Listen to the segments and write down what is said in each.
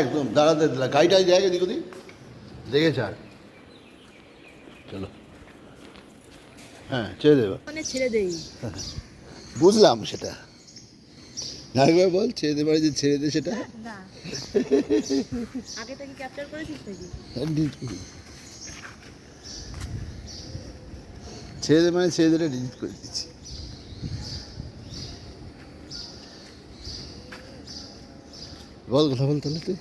একদম দাঁড়াতে গাড়িটা জায়গা দিক ওদিক দেখে ছাড়। চলো, হ্যাঁ ছেড়ে দেবো, মানে ছেড়ে দেই। বুঝলাম সেটা। একবার বল ছেড়ে দে, যে ছেড়ে দে সেটা। না, আগে থেকে ক্যাপচার করেছিস নাকি? ছেড়ে দে মানে ছেড়ে দিলে ডিলিট করে দিচ্ছি। বল কথা বল তাহলে তুই।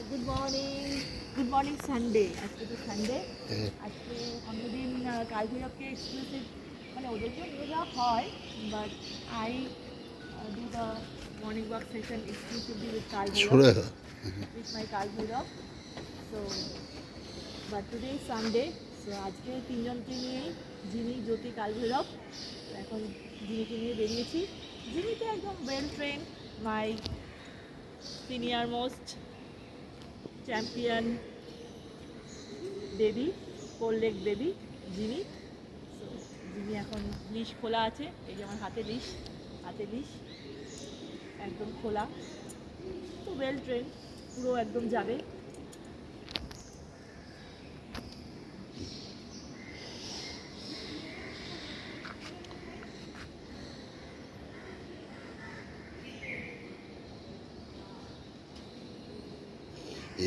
Good morning Sunday. আজকে তো সানডে। আজকে অন্যদিন কাল ভৈরবকে এক্সক্লুসিভ মানে ওদেরকেও নিয়ে যাওয়া হয়, but I do the morning walk session exclusively with Kal Bhairav, with my Kal Bhairav. So but today is Sunday, so আজকে তিনজনকে নিয়েই, জিনি, জ্যোতি, কাল ভৈরব, এখন জিনিকে নিয়ে বেরিয়েছি। জিনি তো একদম well train, my senior most champion baby, four leg baby জিনি। সো জিনি এখন লিশ খোলা আছে, এই যে আমার হাতে লিশ একদম খোলা, তো ওয়েল ট্রেন, পুরো একদম যাবে।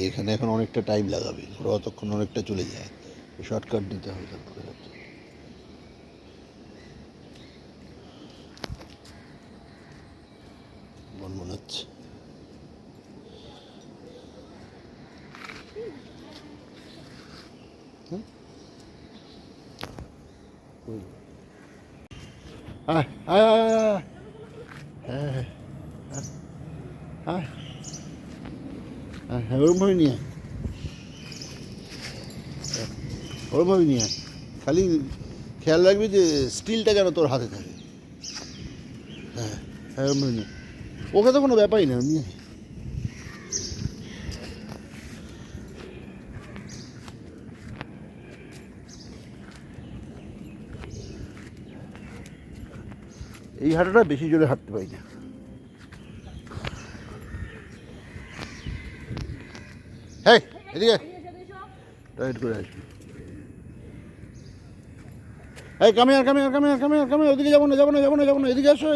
এখানে এখন অনেকটা টাইম লাগাবে, ওরা অতক্ষণ অনেকটা চলে যায়, শর্টকাট দিতে হবে তারপরে। মনে হচ্ছে ওরমভাবে নিয়ে ওরমভাবে নিয়ে খালি খেয়াল রাখবি যে স্টিলটা যেন তোর হাতে থাকে। হ্যাঁ হ্যাঁ ওরমভাবে নিয়ে, ওকে তো কোনো ব্যাপারই না নিয়ে। এই হাঁটাটা বেশি জোরে হাঁটতে পারি না। হ্যাঁ এদিকে টাইট করে আসবি। এই কামে ওদিকে যাবো না, এদিকে আসো,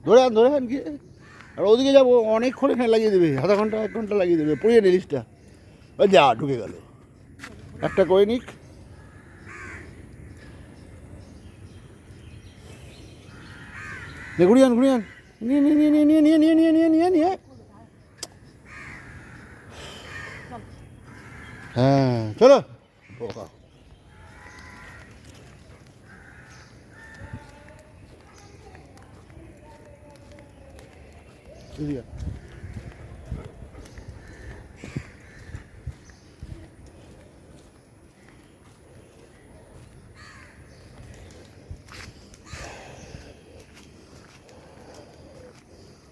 ধরে আন গিয়ে। আর ওদিকে যাবো অনেকক্ষণ এখানে লাগিয়ে দেবে, আধা ঘন্টা 1 ঘন্টা লাগিয়ে দেবে, পড়িয়ে নে লিস্টটা। যা ঢুকে গেল, একটা করে নিক। ঘুরিয়ে আন নিয়ে। হ্যাঁ চলো।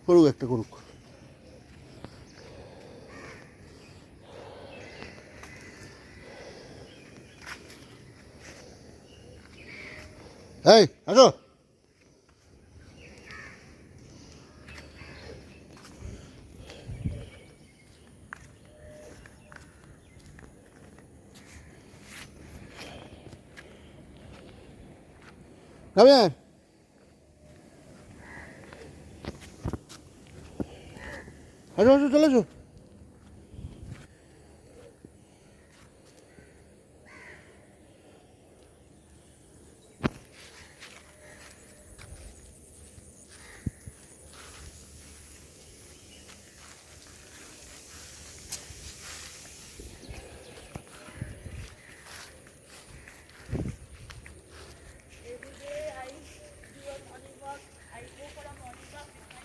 করুক একটা করুক। এই আসো। Come here. আসো চলে আসো।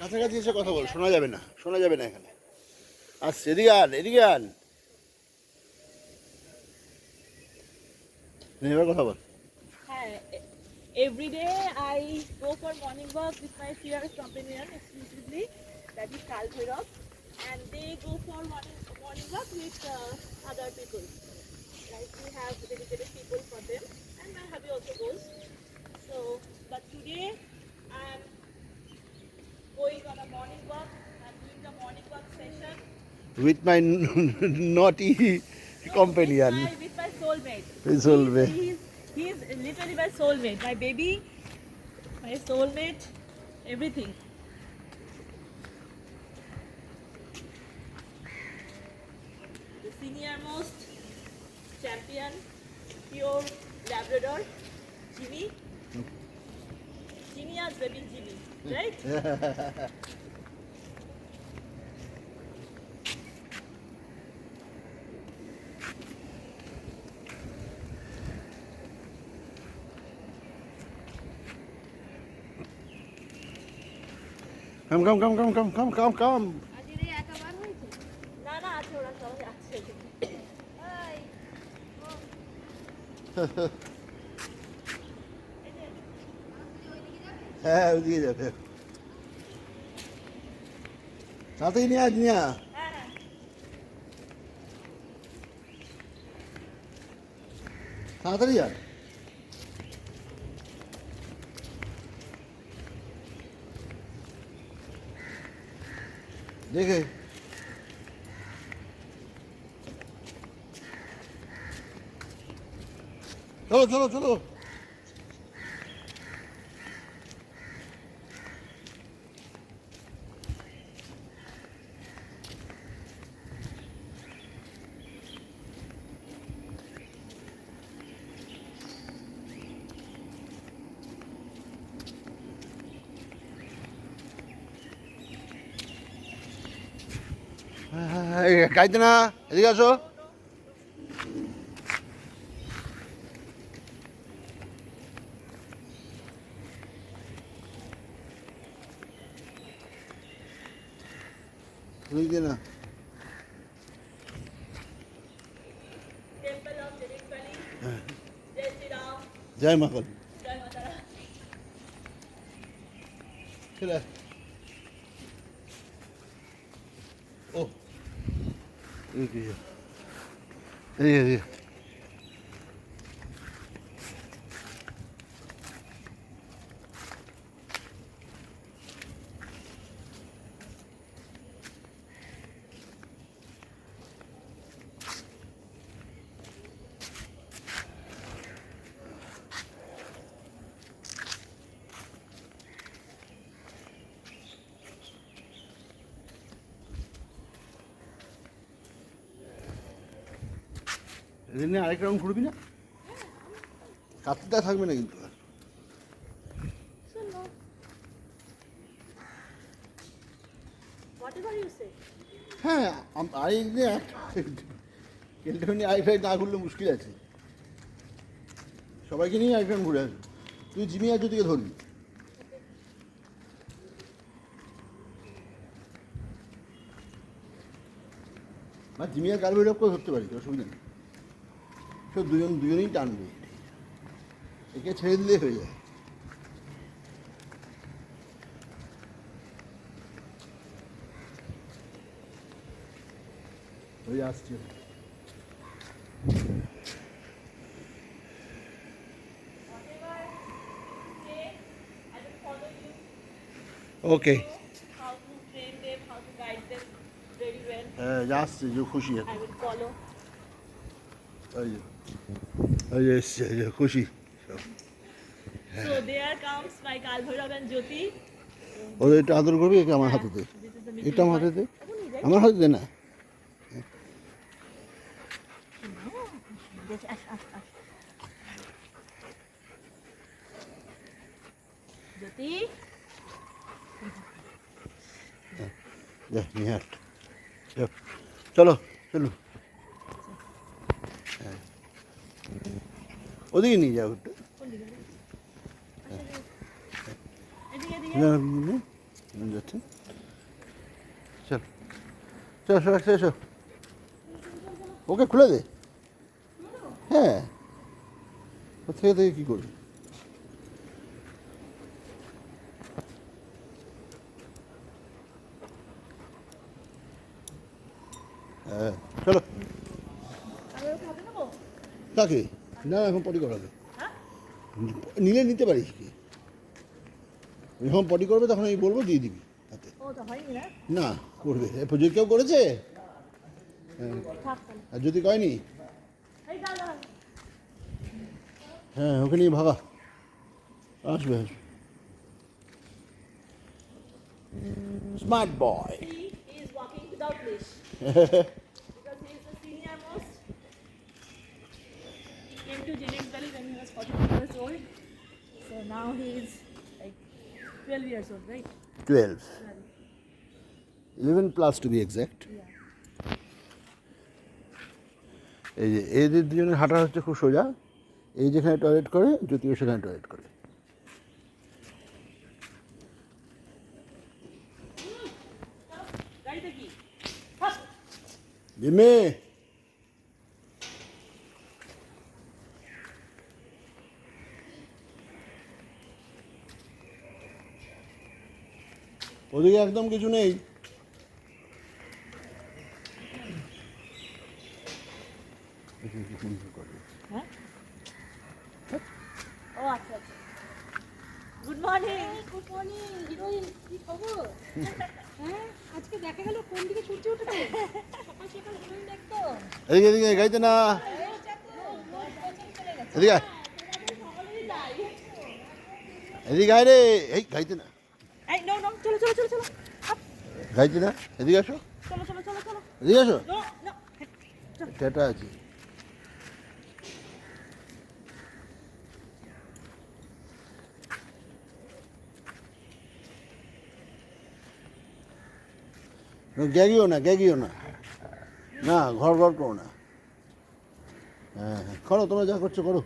কাছাকাছি এসে কথা বল, শোনা যাবে না এখানে। আসছে, এদিকে আন এবার কথা বল। Every day I go for morning walk with my fierce companion exclusively, that is Kal Bhairav, and they go for morning walk with other people. Like we have dedicated people for them, and my hubby also goes. So, but today I am morning walk. I'm doing the morning walk session with my নটি companion with my soulmate. Soulmate. He's literally my soulmate, my baby, my soulmate, everything. The senior most champion, pure Labrador, Jimmy. Genius baby Jimmy, right? কাম আজিরে একাবার হয়েছে না না আছে ওরা সবাই আছে এই হ্যাঁ ওইদিকে যাবে তাতেই নিয়ে আজ নিয়ে হ্যাঁ হ্যাঁ তাড়াতাড়ি যান দেখে চলো চলো চলো গাইতে না এদিকে আসো এদিকে না টেম্পল অফ জেনিস ভ্যালি জয় শ্রী রাম জয় মা কালী জয় মাতারা চলে ও এদিকে এদিকে এদের নিয়ে আরেক রাউন্ড ঘুরবি না কাতটা থাকবে না কিন্তু আর শোনো whatever you say হ্যাঁ আরেক নিয়ে কেলটা নিয়ে আরেক রাইড না ঘুরলে মুশকিল আছে সবাইকে নিয়ে আরেক রাউন্ড ঘুরে আসবি তুই জিমি আর দিকে ধরবি না জিমি আর কার্বোহাইড্রেট করে ধরতে পারি অসুবিধা নেই সব দুজনেই টানবে একে ছেড়ে দিলেই হয়ে যায় হয়ে আসছে whatever you say I will follow you okay how to train them how to guide them very well হ্যাঁ আসছে যে খুশি I will follow এই যে এসছে এই যে খুশি so there comes my Kalbhairav and Jyoti ওদের একটু আদর করবি একে আমার হাতে দে this is the এটা আমার হাতে দে এখনই যাই আমার হাতে দে না Yes, ash. Jyoti যা নিয়ে হাট চলো চলো হ্যাঁ ওদিকে নিয়ে যাও একটু কোন দিকে এদিকে যাচ্ছে চল চল চল এসো ওকে খুলে দে হ্যাঁ ও থেকে থেকে কী করবি হ্যাঁ চলো আমি ওকে হাতে নেবো কাকে না এখন পটি করাবে হ্যাঁ নিলে নিতে পারিস কি যখন পটি করবে তখন আমি বলবো দিয়ে দিবি হাতে ও মতো হয়নি না? না করবে এ পুজো কেউ করেছে? হ্যাঁ। থাক তাহলে। আর যদি কয়নি? এই দাদা, হ্যাঁ ওকে নিয়ে ভাগা, আসবে আসবে। Smart boy. he is walking without leash because he is the senior most. He came to Janet Valley when he was 42 years old. So now he is like 12 years old, right? 12, 11 plus to be exact. Yeah. এই যে এদের দুজনের হাঁটা হচ্ছে খুব সোজা, এই যেখানে টয়লেট করে জ্যোতিও সেখানে টয়লেট করে। গাড়িতে কি? হাস! জিম্মি ওদিকে একদম কিছু নেই। হ্যাঁ? ও আচ্ছা আচ্ছা। Good morning. Good morning heroine, কি খবর? হ্যাঁ, আজকে দেখা গেল কোন দিকে সূর্য উঠেছে? সকাল সকাল হিরোইন দেখতো। এদিকে এদিকে গাইতে না, এদিকে আয়। এদিকে আয় রে, এই গাইতে না, এই নো নো, চলো চলো চলো চলো। আপ, গাইতে না, এদিকে আসো, চলো চলো চলো চলো। এদিকে আসো। No no. টেটা আছে। গ্যাগিও না, গ্যাগিও না, না ঘর ঘর করো না। হ্যাঁ হ্যাঁ করো, তোমরা যা করছো করো।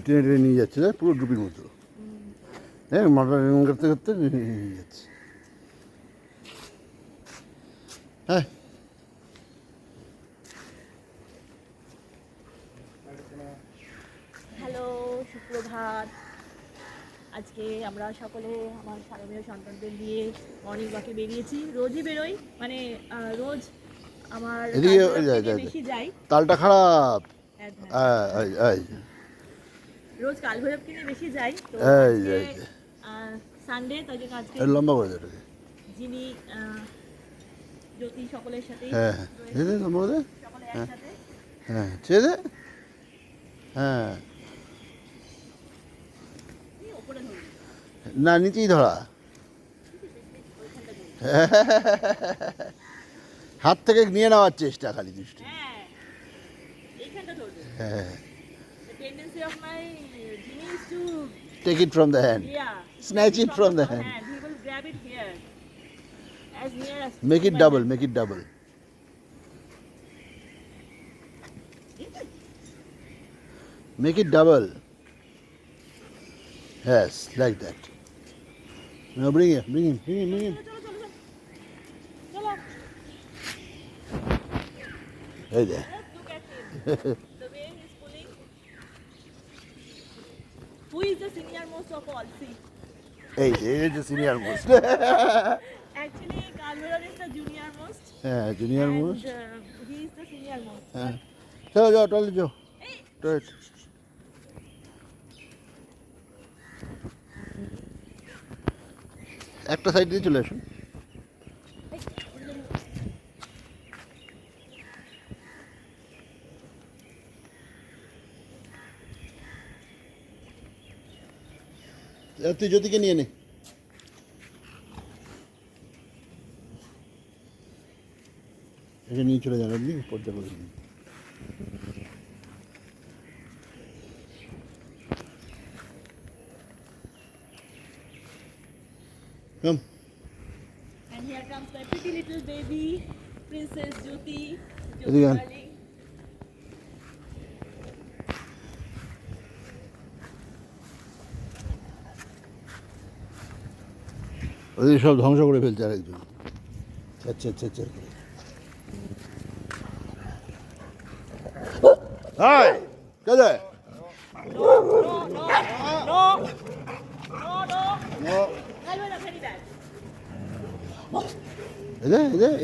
টেনে টেনে নিয়ে যাচ্ছে না, পুরো ডুবির মতো। হ্যাঁ মাথা করতে করতে নিয়ে যাচ্ছে। হ্যাঁ হ্যালো, সুপ্রভাত। আজকে আমরা সকলে আমার স্বামীয় সন্তানদের নিয়ে মর্নিং ওয়াকে বেরিয়েছি। রোজই বেরোই, মানে রোজ আমার এদিকে কাজগুলোর যাই, থেকে যাই, বেশি যাই। তালটা খারাপ। হ্যাঁ, হ্যাঁ। এই রোজ কালভৈরবকে নিয়ে বেশি যাই। তো এই, আজকে এই, এই। সানডে, তাই জন্য আজকে লম্বা করে দেবে। যিনি জ্যোতি সকলের সাথেই হ্যাঁ হ্যাঁ রয়েছে, দে দে, লম্বা করে দে। সকলে একসাথে। হ্যাঁ ছেড়ে দে। হ্যাঁ এই ওপরে ধরুন, না নিচেই ধরা। ওইখানটা ধরুন। হাত থেকে নিয়ে নেওয়ার চেষ্টা খালি দৃষ্টি। হ্যাঁ, এইখানটা ধরবেন। হ্যাঁ The tendency of my Jimmy is to, take it from the hand, yeah, Snatch it from the hand. He will grab it here, as near as make it my double, hand. Make it double, make it double. Yes, like that. Now bring him, bring him, bring him, bring him. চলো চলো চলো, Hey there. let's look at him. The way he's pulling. Who is the senior most of all? See, Hey, there is the senior most. actually, Kalveron is the junior most. হ্যাঁ junior and, most. he is the senior most. হ্যাঁ চলো যাও toilet যাও, Hey, toilet. একটা side দিয়ে চলে আসুন। তুই জ্যোতিকে নিয়ে নে। এটা নিয়ে চলে যান, আপনি পর্দা করে দিন। Come. and here comes my pretty little baby, Princess Jyoti. এদিকে আন। Darling. ওদের সব ধ্বংস করে ফেলছে আরেকজন, আচ্ছা আচ্ছা আচ্ছা করে। হাই কে No, no, no. Kalveron, very bad.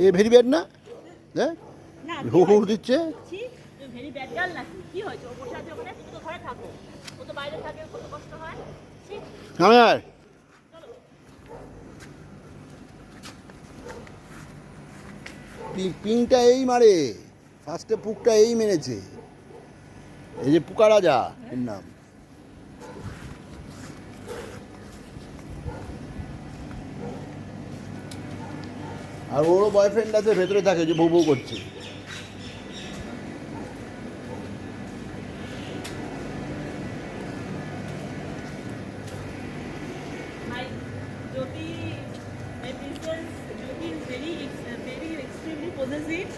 A very bad না, না, হু হু দিচ্ছে। see? মেন্টাল নাকি কি হয়েছে? ও বসে আছে ওখানে, তুমি তো ঘরে থাকো, ও তো বাইরে থাকে, কত কষ্ট হয়। ছি, আমি আর পিংটা এই মারে, ফার্স্টে পুকটা এই মেরেছে, এই যে পুকা রাজা এর নাম। আর ওরও বয়ফ্রেন্ড আছে ভেতরে থাকে, যে বউ বউ করছে। my Jyoti, my princess Jyoti is very extremely possessive.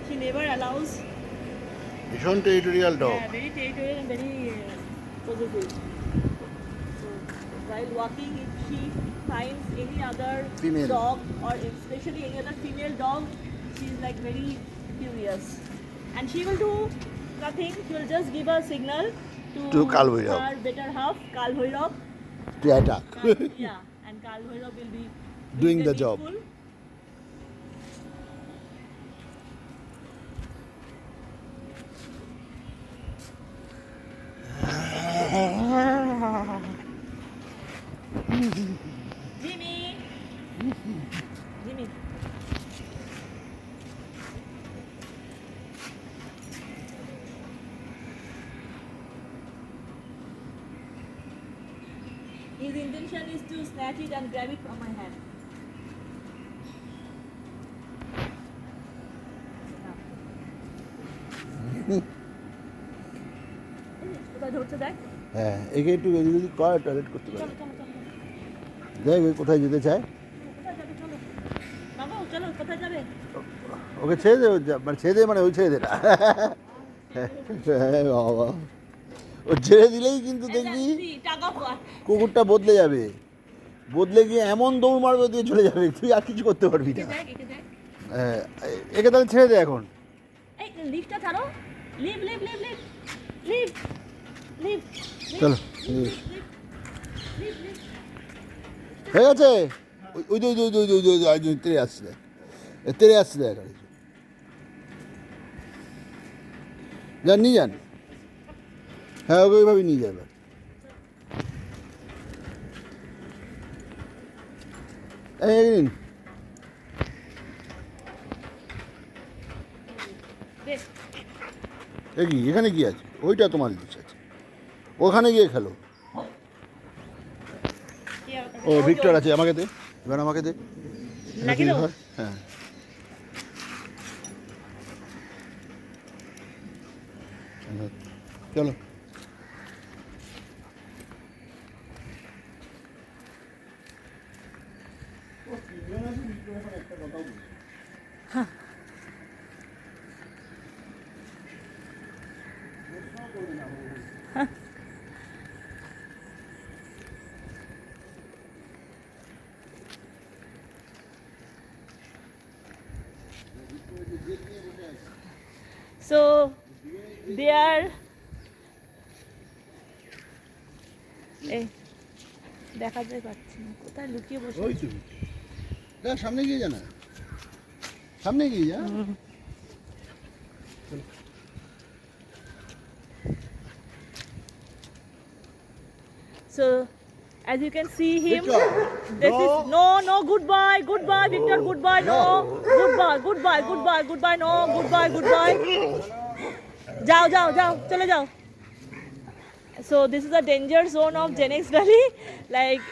She never allows. ভীষণ territorial dog. Yeah, very territorial and very possessive. So while walking, if she finds any other Female. dog or especially any other female dog, she is like very curious, and she will do nothing. She will just give a signal To Kal Bhairav. her better half, Kal Bhairav. To attack. Yeah, and Kal Bhairav will be Doing the job. needful. Jimmy! Jimmy! His intention is to snatch it and grab it from my hand. কোথায় ধরছে দেখ? হ্যাঁ, একে একটু এদিক ওদিক কর, toilet করতে পারে। চলো চলো চলো দেখ ও কোথায় যেতে চায়। কোথায় যাবে? চলো বাবা, চলো কোথায় যাবে? ওকে ছেড়ে দে, মানে ছেড়ে দে মানে ওই ছেড়ে দে না। হ্যাঁ বাবা, ও ছেড়ে দিলেই কিন্তু দেখবি টাকা পাওয়া। কুকুরটা বদলে যাবে, বদলে গিয়ে এমন দৌড় মারবে দিয়ে চলে যাবে, তুই আর কিছু করতে পারবি না। দেখ একে দেখ। হ্যাঁ, একে তাহলে ছেড়ে দে এখন। এই লিফটটা ছাড়ো। Leave leave leave leave leave leave চলো লিভ লিভ। হয়ে গেছে। ওই যে তেরে আসছে দেখ, তেরে আসছে দেখ। যান নিয়ে যান, হ্যাঁ ওকে ওইভাবে নিয়ে যাবে। এই নিন। এ কি এখানে কি আছে? ওইটা তোমার জিনিস আছে, ওখানে গিয়ে খেলো। ও ভিক্টর আছে, আমাকে দে, এবার আমাকে দে। লাগিয়ে দাও। হ্যাঁ চলো। So they are এই দেখা যায় পাচ্ছি না কোথায় লুকিয়ে বসে ওই তুমি দেখ, সামনে গিয়ে যা না, সামনে গিয়ে যা। So as you can see him, Victor, this no. is no goodbye Victor, goodbye, no goodbye, no goodbye. যাও চলে যাও. So this is a danger zone of Genex Valley, like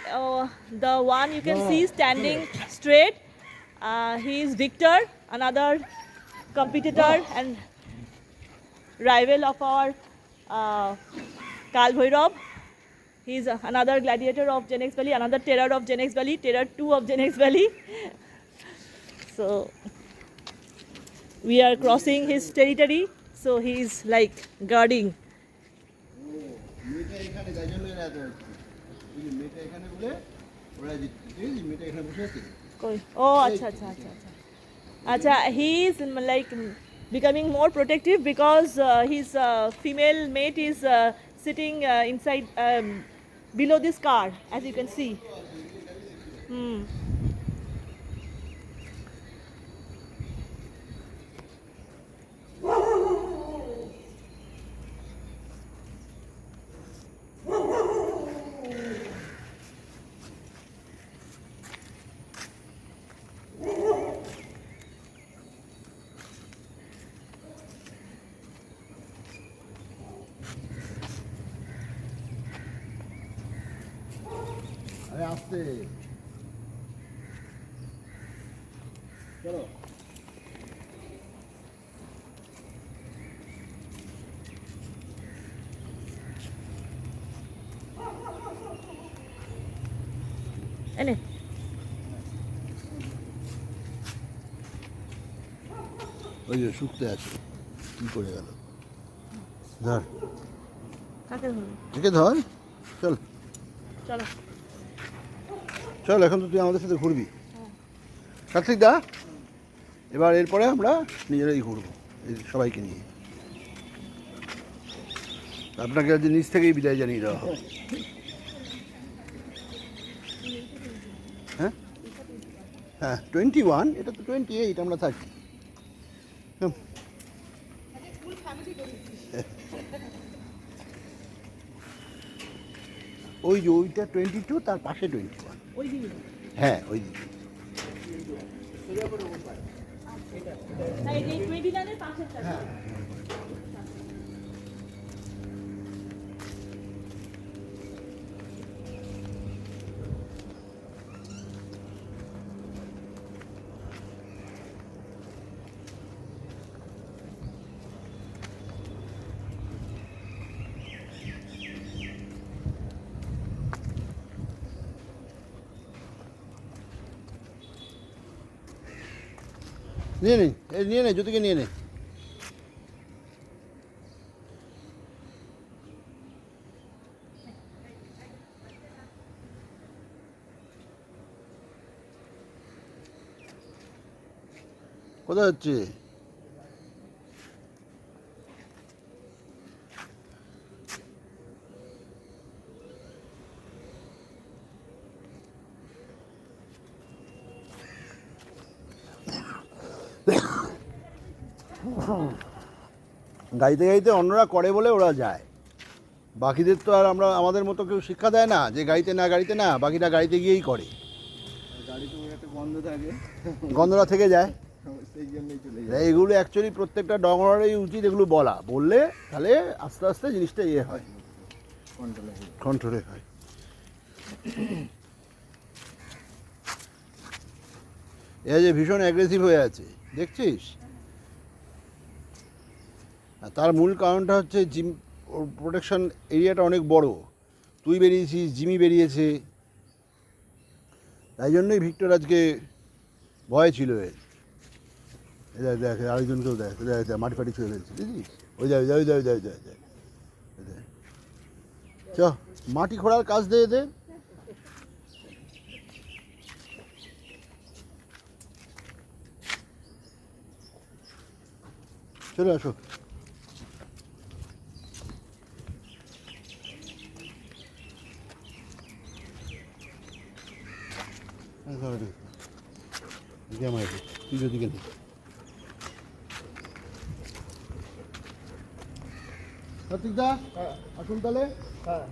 the one you can see standing straight, he is Victor, another competitor and rival of our Kal Bhairav. He is another gladiator of Genex Valley, another terror of Genex Valley, terror 2 of Genex Valley. So we are crossing his territory, so he is like guarding. মেয়েটা এখানে গাইজন লয়ে রাত হচ্ছে, এই যে মেয়েটা এখানে বলে ওরা জিতছে, এই যে মেয়েটা এখানে বসে আছে। Oh, acha. He is like becoming more protective because his female mate is sitting inside below this car, as you can see. আরে আসতে চলো। এনে ওই যে শুকতে আছে, কি করে গেল? ধর, কাকে ধরবো? একে ধর। চল চলো। চল, এখন তো তুই আমাদের সাথে ঘুরবি। হ্যাঁ। কার্তিক দা, এবার এরপরে আমরা নিজেরাই ঘুরবো এই সবাইকে নিয়ে। আপনাকে আজ নিজ থেকেই বিদায় জানিয়ে দেওয়া হবে। হ্যাঁ হ্যাঁ, 21, এটা তো 28, আমরা থাকি। হুম। ওই যে ওইটা 22, তার পাশে 21। ওই দিকে হ্যাঁ, ওই দিকে। এই যে 29 এর পাশেরটা। হ্যাঁ। নিয়ে নে, এই নিয়ে নে, জ্যোতিকে নিয়ে নে। কোথায় হচ্ছে? গাইতে গাইতে অন্যরা করে বলে ওরা যায়, বাকিদের তো আর আমরা আমাদের মতো কেউ শিক্ষা দেয় না যে গাড়িতে না, গাড়িতে না, বাকিটা গাড়িতে গিয়েই করে। গাড়ি তো একটা গন্ধ থাকে, গন্ধরা থেকে যায়। সেই জন্যই চলে যায়। এইগুলো অ্যাকচুয়ালি প্রত্যেকটা ডঙরেরই উচিত এগুলো বলা, বললে তাহলে আস্তে আস্তে জিনিসটা ইয়ে হয়, কন্ট্রোলে কন্ট্রোলে হয়। এ যে ভীষণ অ্যাগ্রেসিভ হয়ে আছে, দেখছিস? আর তার মূল কারণটা হচ্ছে জিম, ওর প্রোটেকশন এরিয়াটা অনেক বড়। তুই বেরিয়েছিস, জিমি বেরিয়েছে, তাই জন্যই ভিক্টর আজকে ভয় ছিল এর। এই দেখ দেখ, আরেকজনকেও দেখ, দেখ দেখ, মাটি ফাটি ছুঁয়ে ফেলছে, বুঝলিস? ওই দেখ, ওই দেখ, ওই দেখ, ওই দেখ, ওই দেখ। চ, মাটি খোঁড়ার কাজ দে এদের। চলে আসো। তুই যদি গেলি কার্তিক দা, আসুন তাহলে। হ্যাঁ,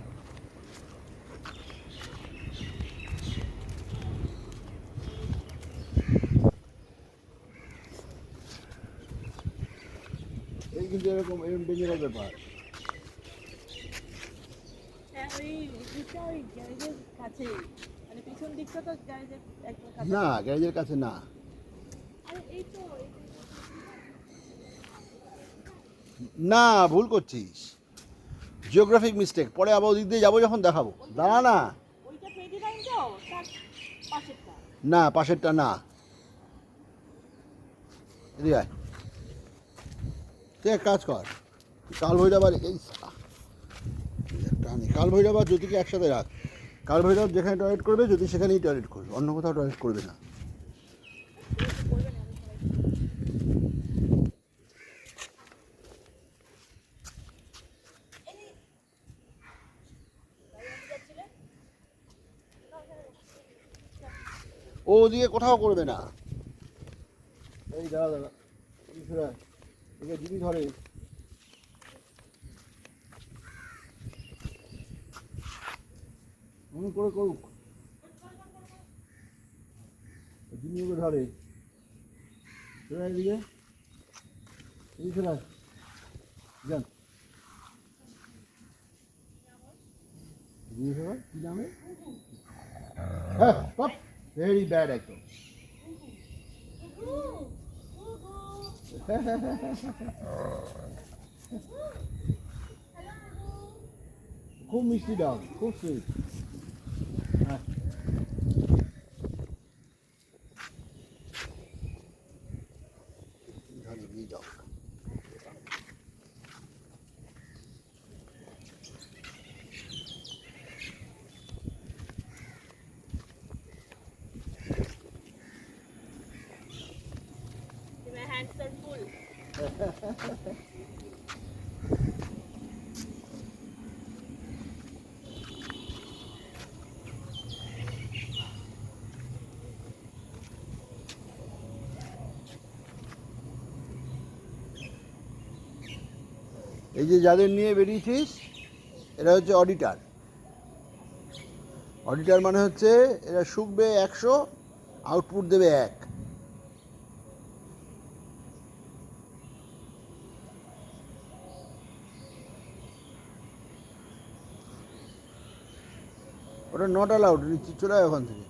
এই কিন্তু এরকম ডেঞ্জারাস ব্যাপার। হ্যাঁ, ওই দিকটা ওই গ্যারেজের কাছে, মানে পিছন দিকটা তো গ্যারেজের একদম কাছে। না, গ্যারেজের কাছে না। আরে এই তো না, ভুল করছিস, জিওগ্রাফিক মিস্টেক। পরে আবার ওদিক দিয়ে যাবো যখন দেখাবো, দাঁড়া না। ওইটা 29 তো তার পাশেরটা। না, পাশেরটা না। এদিকে আয়। তুই এক কাজ কর, কাল ভৈরব আর এই টানি, কাল ভৈরব আর জ্যোতিকে একসাথে রাখ। কাল ভৈরব যেখানে টয়লেট করবে, জ্যোতি সেখানেই টয়লেট করবে, অন্য কোথাও টয়লেট করবে না। ও ওদিকে কোথাও করবে না। এই দাঁড়া দাঁড়া, একে জিমি ধরে। করে করুক, জিমি ওকে ধরে। এদিকে এদিকে যান। জিমি কি নামে? হ্যাঁ ভেরি ব্যাড একদম। খুব মিষ্টি ডগ, খুব সুইট। হ্যাঁ dog. My hands are full. এই যে যাদের নিয়ে বেরিয়েছিস এরা হচ্ছে অডিটার। অডিটার মানে হচ্ছে এরা শুকবে 100, আউটপুট দেবে 1। ওটা নট অ্যালাউড, চলে যায় ওখান থেকে।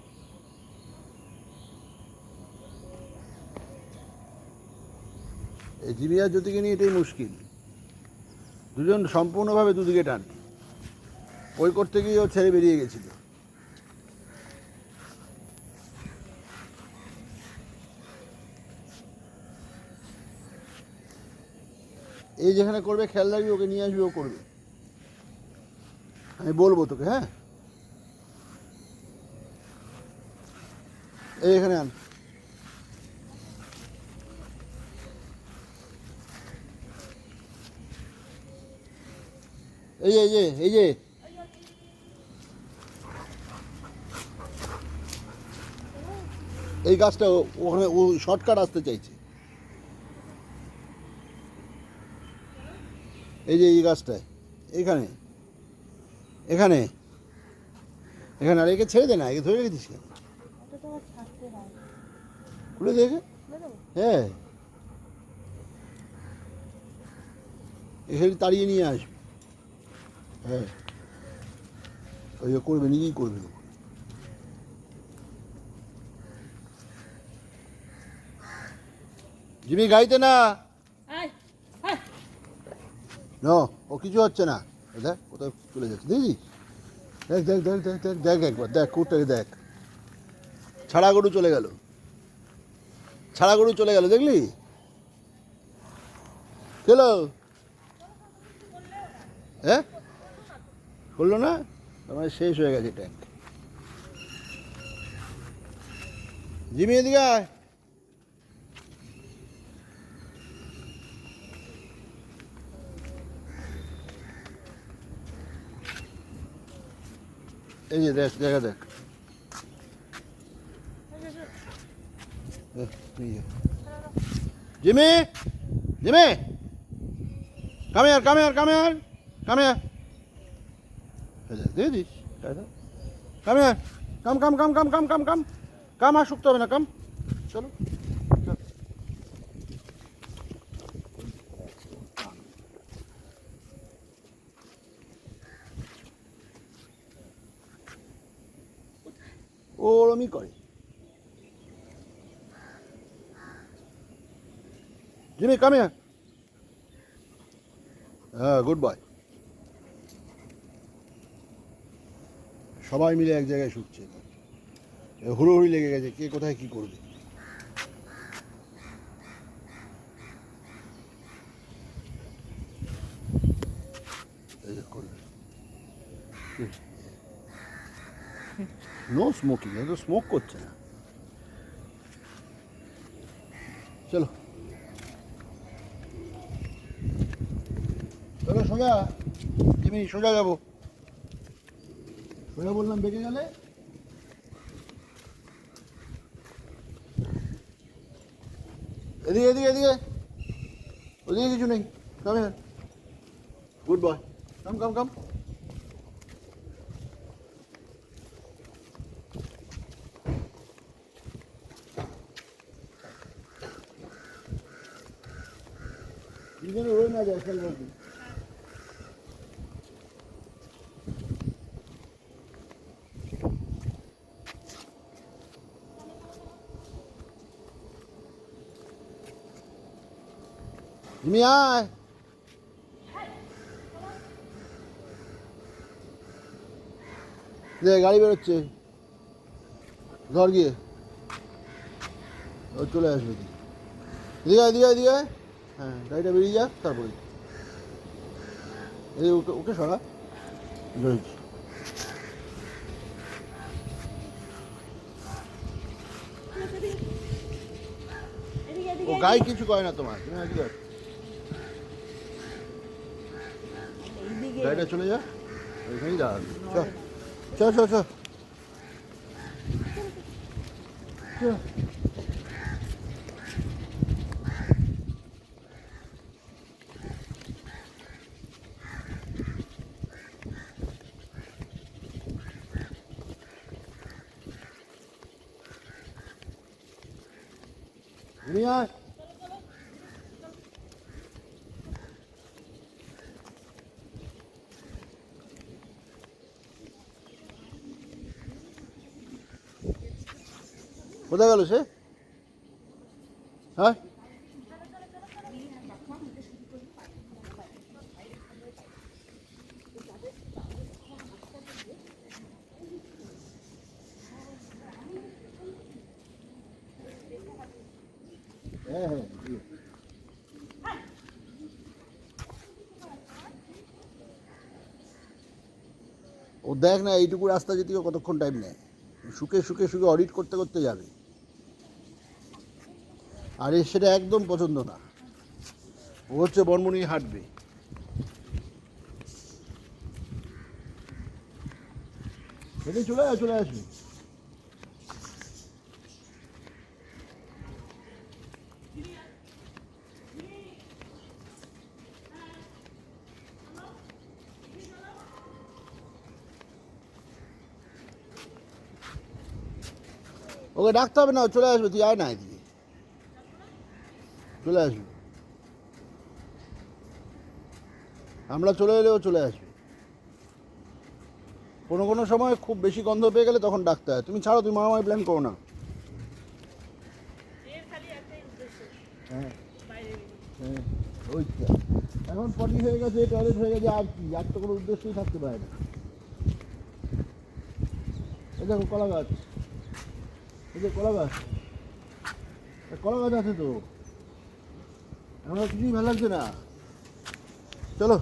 এই জিমিয়া জ্যোতিকে নিয়ে এটাই মুশকিল, দুজন সম্পূর্ণভাবে দুদিকে টান। ওই করতে গিয়ে ও ছেড়ে বেরিয়ে গেছিল। এই যেখানে করবে খেয়াল রাখবি, ওকে নিয়ে আসবি, ও করবে। আমি বলবো তোকে। হ্যাঁ এই এখানে আন। এই যে এই যে এই যে এই গাছটা ওখানে ও শর্টকাট আসতে চাইছে। এই যে এই গাছটায় এখানে এখানে এখানে, আর একে ছেড়ে দে না, একে ধরে রেখেছিস কেন? ওটা তো আর ছাড়তে হয়। খুলে দেখে। খুলে দেবো? হ্যাঁ এখানে তাড়িয়ে নিয়ে আসবে। হ্যাঁ ওই করবে, নিজেই করবে। জিমি গাইতে না। আয় আয় নো ও কিছু হচ্ছে না। দেখ কোথায় চলে যাচ্ছে, দেখি। দেখ দেখ দেখ দেখ দেখ দেখ একবার দেখ, কুকুরটাকে দেখ। ছাড়া গরু চলে গেল, ছাড়া গরু চলে গেল, দেখলি? চলো। হ্যাঁ করলো না, আমার শেষ হয়ে গেছে ট্যাঙ্ক। জিমি এদিকে আয়। এই যে দেখ, দেখা দেখ। Jimmy Jimmy come here come here come here come here. দিয়ে দিস, come here, come come come come come come come come. আর শুকতে হবে না, কাম। চলো চল। ও ওরমই করে। Jimmy come here. হ্যাঁ গুড বয়। সবাই মিলে এক জায়গায় শুচ্ছে, হুড়োহুড়ি লেগে গেছে, কে কোথায় কি করবে। নো স্মোকিং, তো স্মোক করছে না। চলো চলো সোজা। জিমি সোজা যাবো, সোজা বললাম, বেঁকে গেলে। এদিকে এদিকে এদিকে, ওদিকে কিছু নেই। Come here, good boy, come come কাম। দুজনে রয়ে না যায়, খেয়াল রাখবি। জিমি আয়, গাড়ি বেরোচ্ছে, ধর গিয়ে, ও চলে আসবে। এদিকে এদিকে এদিকে, হ্যাঁ গাড়িটা বেরিয়ে যাক তারপরে এই ওকে ওকে সরা ধরেছি। ও গাড়ি কিছু করে না তোমার, তুমি এদিকে আসো। গাড়িটা চলে যা, ওইখানেই দাঁড়াবে। চ চ চ চ চ। জিমি আয়, কোথায় গেল সে? হ্যাঁ হ্যাঁ হ্যাঁ, ও দেখ না এইটুকু রাস্তা যেতে কতক্ষণ টাইম নেয়, শুকে শুকে শুকে অডিট করতে করতে যাবে। আর এর সেটা একদম পছন্দ না, ও হচ্ছে বনমুনি হাঁটবে। হেঁটে চলে চলে আসবে। ওকে ডাকতে হবে না, ও চলে আসবে, তুই আয় না এদিকে, চলে আসবে। আমরা চলে এলেও চলে আসবে। কোনো কোনো সময় খুব বেশি গন্ধ পেয়ে গেলে তখন ডাকতে হয়। তুমি ছাড়ো, তুমি মারামারি প্ল্যান করো না। হ্যাঁ হ্যাঁ, ওই তো। এখন পটি হয়ে গেছে, টয়লেট হয়ে গেছে, আর কি, আর তো কোনো উদ্দেশ্যই থাকতে পারে না। এই দেখো কলা গাছ, এই যে কলা গাছ, কলা গাছ আছে তো, এখন আর কিছুই ভালো লাগছে না। চলো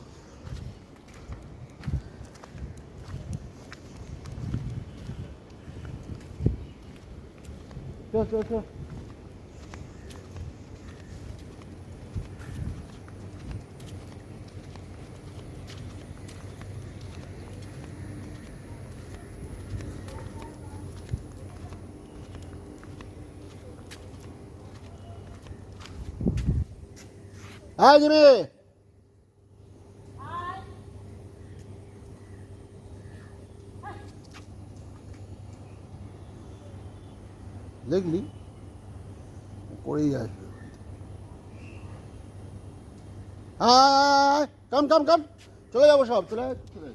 চল চল চল। হ্যাঁ জিমি, দেখলি করেই আসবে। হ্যাঁ কাম কাম কাম, চলে যাবো সব, চলে চলে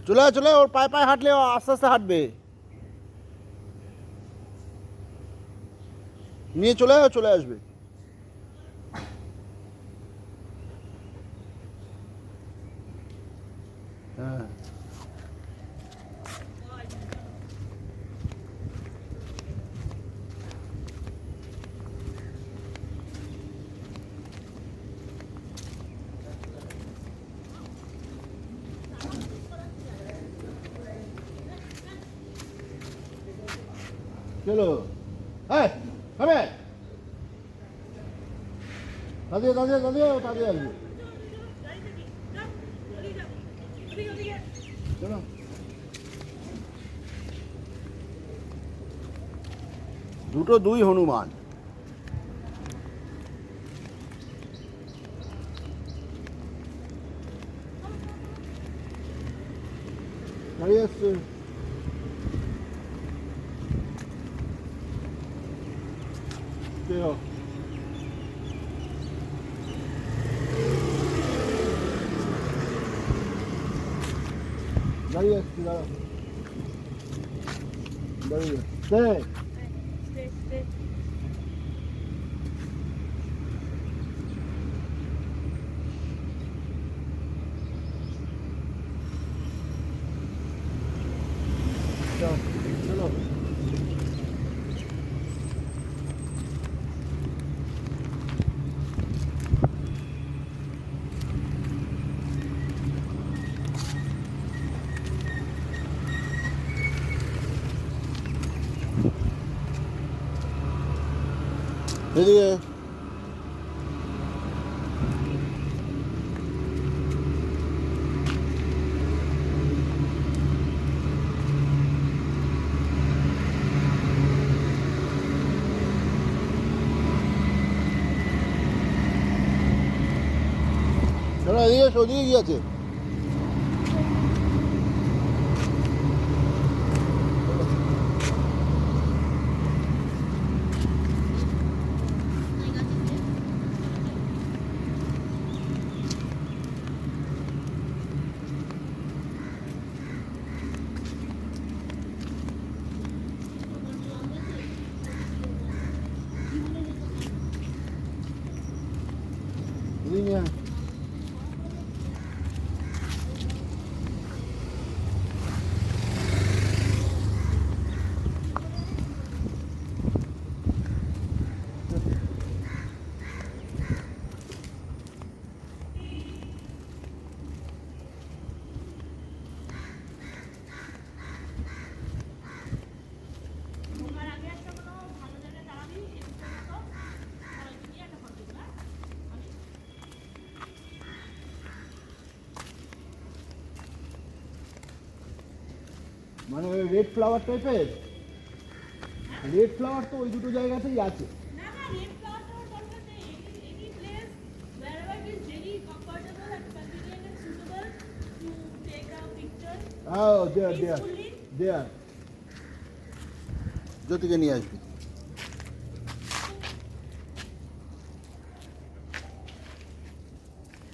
চলে চলে, ওর পায়ে পায়ে হাঁটলে ও আস্তে আস্তে হাঁটবে। নিয়ে চলে চলে আসবে। হ্যাঁ চলো, হ্যাঁ হবে, দাঁড়িয়ে দাঁড়িয়ে দাঁড়িয়ে দাঁড়িয়ে আসবে। চলো দুটো দুই হনুমান। দাঁড়িয়ে আসছে। কে দাঁড়িয়ে আসছি দাঁড়া দাঁড়িয়ে Stay, stay. চলো এদিকে শোনো এদিকে এসো, ওদিকে কি আছে এদিকে নিয়ে আয়। ঢোকার আগে একটা কোনো ভালো জায়গায় দাঁড়াবি, এদিকটার মতো। সবাইকে নিয়ে একটা ফটো তোলা। মানে রেড ফ্লাওয়ার টাইপের রেড ফ্লাওয়ার তো ওই দুটো জায়গাতেই আছে না, না, red flower দেওয়ার দরকার নেই। Any place wherever it is very comfortable and convenient and suitable to take a picture peacefully. দেয়ার জ্যোতিকে নিয়ে আসবি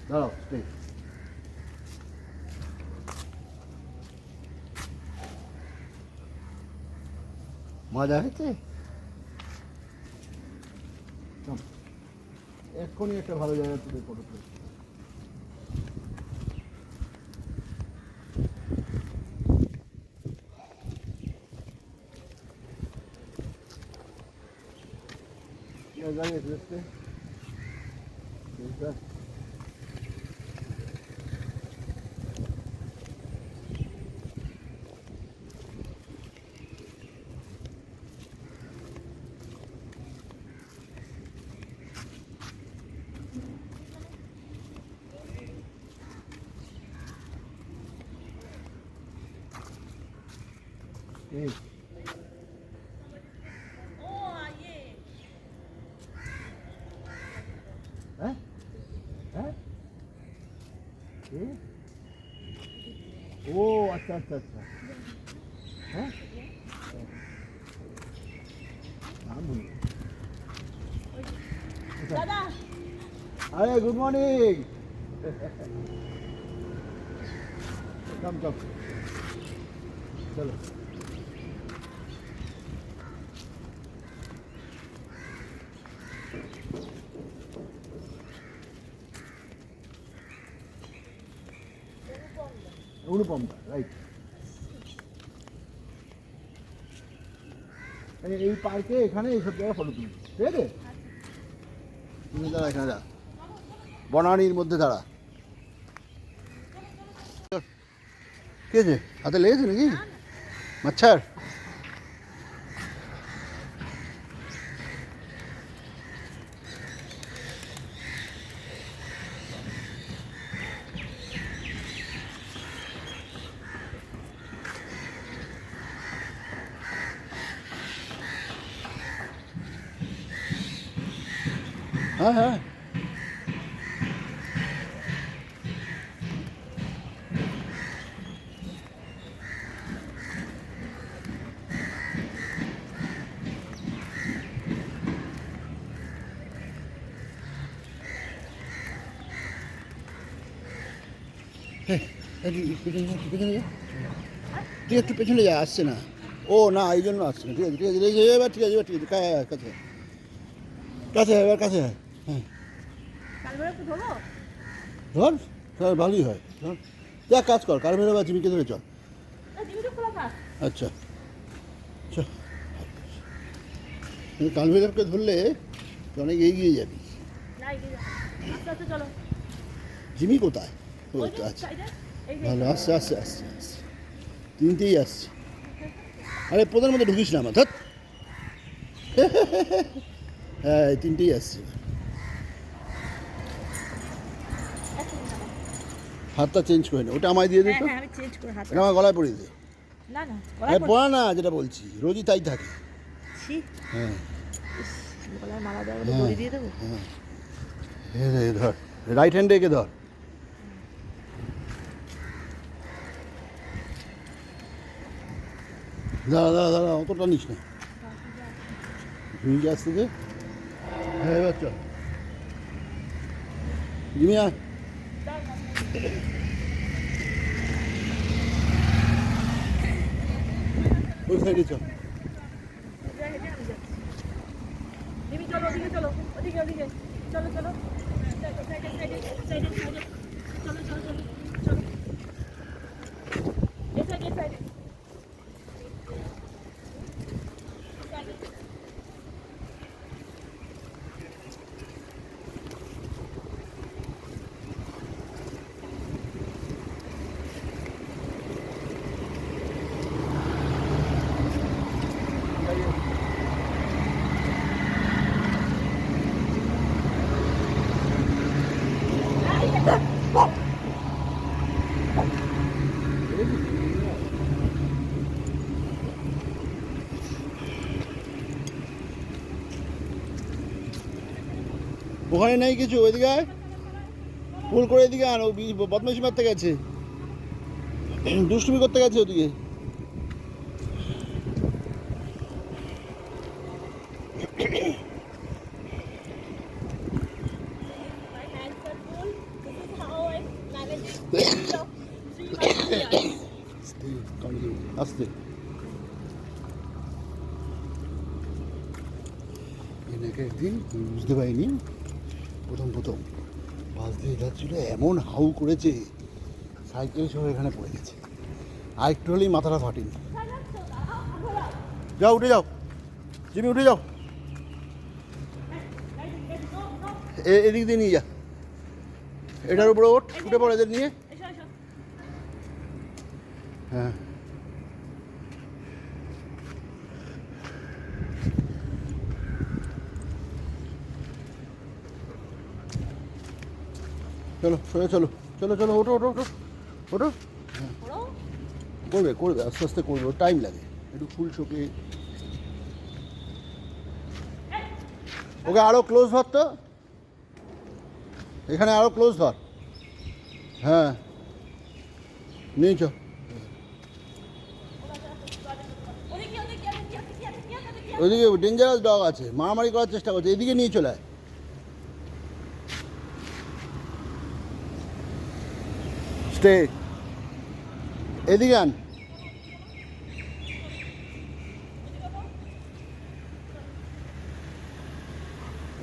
দাঁড়াও স্টে মজা হয়েছে চল, এক্ষুনি একটা ভালো জায়গা তুলে ফটো তুলে দাঁড়িয়ে আসতে এই Oh, yeah. হ্যাঁ হ্যাঁ এ? ও আচ্ছা আচ্ছা আচ্ছা হ্যাঁ নাম ভুলি দাদা, আরে গুড মর্নিং কাম কাম চলো অনুপমদা রাইট এই পার্কে এখানে এইসব জায়গায় ফটো তুলবি ঠিক আছে তুমি দাঁড়া এখানে দাঁড়া বনানীর মধ্যে দাঁড়া কে যে হাতে লেগেছে নাকি মাচ্ছার হ্যাঁ হ্যাঁ এদিকে যা তুই একটু পেছনে যা, আসছে না। ও না, এই জন্য আসছে না। ঠিক আছে ঠিক আছে, এবার ঠিক আছে, এবার ঠিক আছে, কাছে কাছে এবার কাছে হয়। হ্যাঁ কালবেলা একটু ধরো। ধর, তাহলে ভালোই হয়। ধর, যা কাজ কর, কারভেরা বা জিমিকে ধরে চল। জিমিটা খোলা থাক। আচ্ছা চল, কালভেরাকে ধরলে তুই অনেক এগিয়ে যাবি। না এগিয়ে যাও। আস্তে আস্তে চলো। জিমি কোথায়? ও ওই তো যে আছে। সাইডে, এই যে ভালো, আসছে আসছে আসছে আসছে, তিনটেই আসছে। আরে পোদের মধ্যে ঢুকিস না আমার, ধর। হ্যাঁ, এই তিনটেই আসছে। এক মিনিট দাঁড়াও। হাতটা চেঞ্জ করে নে, ওটা আমায় দিয়ে দে হ্যাঁ তো। হ্যাঁ আমি চেঞ্জ করে হাত। এটা আমার গলায় পরিয়ে দে। না না আরে গলায় পড়- পড়া না, যেটা বলছি রোজই তাই থাকে। ছি, হ্যাঁ ইস, গলায় মালা দেওয়ার বলে হ্যাঁ। দড়ি দিয়ে দেবো। হ্যাঁ, এই ধর, রাইট হ্যান্ডে একে ধর। দাঁড়া দাঁড়া দাঁড়া, অতটা নিস না, ঝুঁকে আসতে দে। হ্যাঁ এবার চল জিমি, আয়। ওই সাইডে চল। জিমি চলো ওদিকে, চলো ওদিকে ওদিকে, চলো চলো সাইডে সাইডে সাইডে সাইডে সাইডে, চলো চলো চলো চলো, এই সাইডে সাইডে। ওখানে নেই কিছু, ওইদিকে আয়, ফুল করে এদিকে আন। ও বদমাইশি মারতে গেছে, দুষ্টুমি করতে গেছে ওদিকে। My hands are full. This is how I'm managing 3 years. আস্তে, এনেকে একদিন আমি বুঝতে পারিনি, প্রথম প্রথম বাস দিয়ে যাচ্ছিল, এমন হাউ করেছে, সাইকেল সহ এখানে পড়ে গেছে। আর একটু হলেই মাথাটা ফাটেনি। যাও উঠে যাও জিমি, উঠে যাও, এদিক দিয়ে নিয়ে যা, এটার উপরে ওঠ, উঠে পড়ে এদের নিয়ে। এসো এসো। হ্যাঁ চলো সোজা চলো, চলো চলো, ওঠো ওঠো ওঠো ওঠো। হ্যাঁ পড়ো। করবে করবে, আস্তে আস্তে করবে, টাইম লাগে একটু, ফুল শোকে। ওকে আরও ক্লোজ ধর তো, এখানে আরও ক্লোজ ধর। হ্যাঁ নিয়ে চ। ওদিকে ওদিকে ওদিকে ওদিকে ওদিকে ওদিকে। ওইদিকে ডেঞ্জারাস ডগ আছে, মারামারি করার চেষ্টা করছে, এদিকে নিয়ে চলে আয়। স্টে, এদিকে আন।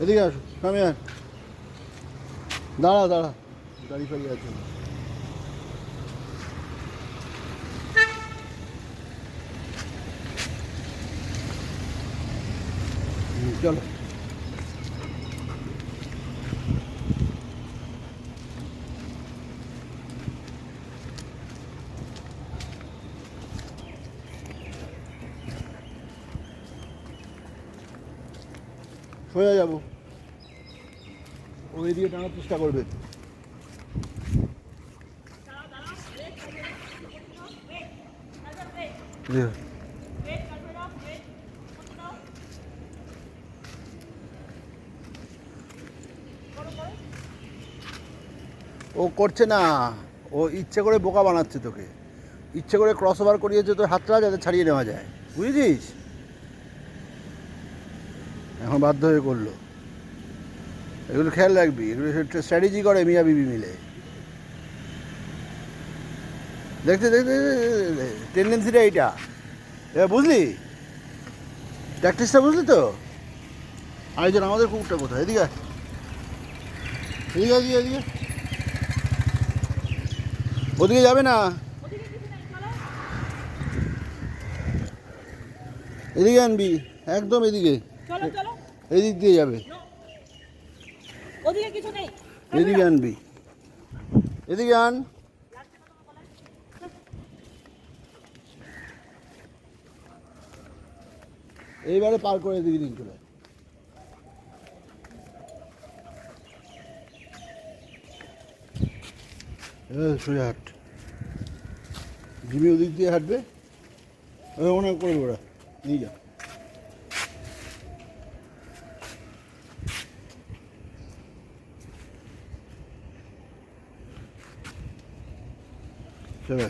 এদিকে আসো, কামে আয়। দাঁড়া দাঁড়া, গাড়ি ফাড়ি আছে। চলো সোজা যাবো, ওই দিকে টানার চেষ্টা করবে। ও করছে না, ও ইচ্ছে করে বোকা বানাচ্ছে তোকে, ইচ্ছে করে ক্রস ওভার করিয়েছে তোর হাতটা যাতে ছাড়িয়ে নেওয়া যায়, বুঝেছিস? এখন বাধ্য হয়ে করলো। এগুলো খেয়াল রাখবি, এগুলো স্ট্র্যাটেজি করে মিয়া বিবি মিলে। দেখতে দেখতে টেন্ডেন্সিটা এইটা, এবার বুঝলি প্র্যাকটিসটা, বুঝলি তো? আরেকজন আমাদের কুকুরটা কোথায়? এদিকে আয়। এদিকে এদিকে এদিকে, ওদিকে যাবে না, ওদিকে কিছু নেই, চলো। এদিকে আনবি, একদম এদিকে, চলো চলো। এদিক দিয়ে যাবে, No. ওদিকে কিছু নেই। এদিকে আনবি, এদিকে আন। এইবারে পার করে এদিকে নিয়ে চলে আয়। সোজা হাট, জিমি ওদিক দিয়ে হাঁটবে, অনেক করবে ওরা, নিয়ে যা। চলে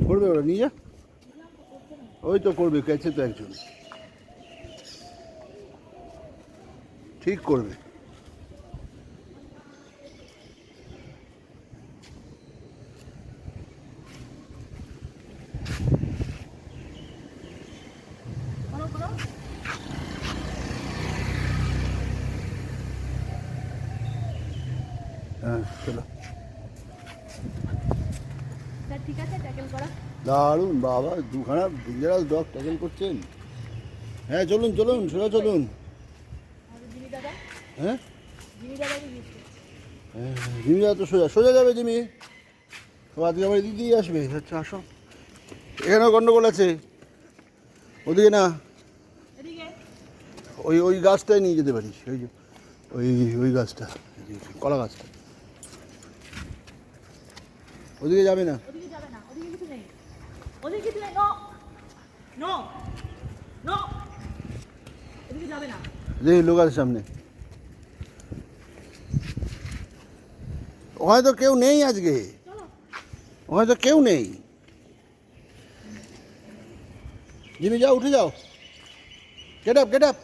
করবে ওরা, নিয়ে যা। ওই তো করবে, গেছে তো একজন, ঠিক করবে। করো করো। হ্যাঁ চলো, স্যার ঠিক আছে, ট্যাকেল করা। দারুণ বাবা, দুখানা ডেঞ্জারাস ডগ ট্যাকেল করছেন। হ্যাঁ চলুন চলুন, সোজা চলুন। আমাদের জিমি দাদা, হ্যাঁ জিমি দাদাকে ইউজ করছে। হ্যাঁ, জিমি যা তো সোজা সোজা যাবে জিমি, ও আজকে আবার এদিক দিয়ে আসবে। আচ্ছা আসো, এখানেও গন্ডগোল আছে, ওদিকে না, এদিকে ওই ওই গাছটাই নিয়ে যেতে পারিস, ওই যে ওই ওই গাছটা, কলা গাছটা, ওদিকে যাবে না। ওদিকে যাবে না, ওদিকে কিছু নেই, ওদিকে কিছু নেই। নো নো নো, ওদিকে যাবে না। দেখি লোক আছে সামনে, ওখানে তো কেউ নেই আজকে, চলো। ওখানে তো কেউ নেই। জিমি যাও, উঠে যাও, গেট আপ গেট আপ।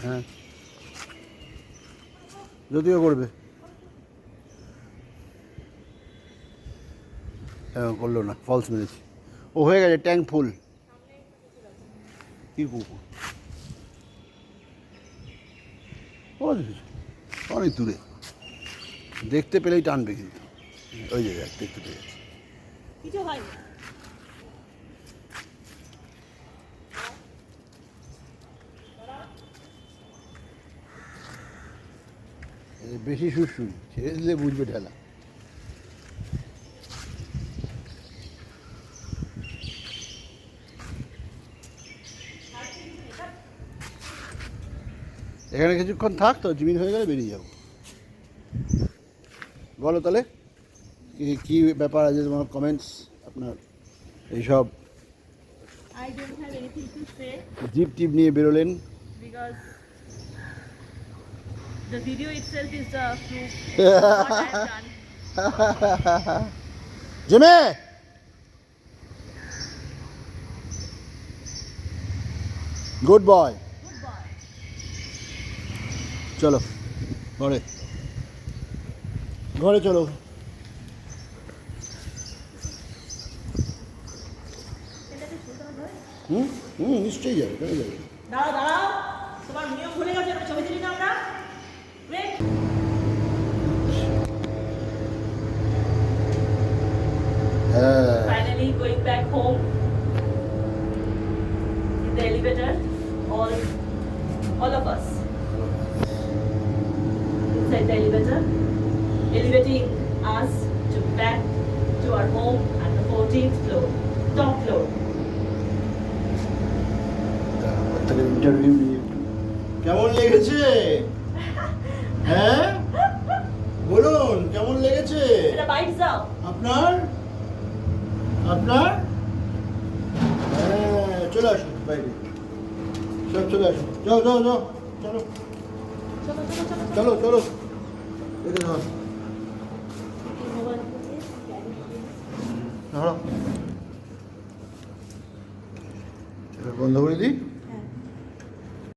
হ্যাঁ যদিও করবে, হ্যাঁ করলো না, ফলস মেরেছি। ও হয়ে গেছে, ট্যাঙ্ক ফুল। কি কুকুর, ও দেখেছি, অনেক দূরে, দেখতে পেলেই টানবে কিন্তু। ওই যে দেখ, দেখতে পেয়ে যাচ্ছে। কিছু হয়নি। বেশি সুরসুরি, ছেড়ে দিলে বুঝবে ঠেলা। এখানে কিছুক্ষণ থাক, তো জিমিন হয়ে গেলে বেরিয়ে যাবো। বলো তাহলে কী ব্যাপার আছে তোমার, কমেন্টস আপনার এইসব I don't have anything to say জিপ টিপ নিয়ে বেরোলেন। because the video itself is the proof of what I've done. জিমে গুড বয়, Goodbye. চলো ঘরে, ঘরে চলো। হুম হুম, নিশ্চয়ই যাবে, কেন যাবে? দাঁড়াও দাঁড়াও, তোমার নিয়ম ভুলে গেছে, একটা ছবি তুলি না আমরা। Wait. হ্যাঁ Finally going back home in the elevator, all of us inside the elevator, elevating us to back to our home at the 14th floor, top floor. Interview নিয়ে কেমন লেগেছে? হ্যাঁ বলুন, কেমন লেগেছে এটা বাইট যাও। আপনার? আপনার হ্যাঁ, চলে আসুন বাইরে, সব চলে আসুন, যাও যাও যাও, চলো চলো চলো চলো চলো চলো, এদিকে ধর, মোবাইল ধরো, এটা বন্ধ করে দিই।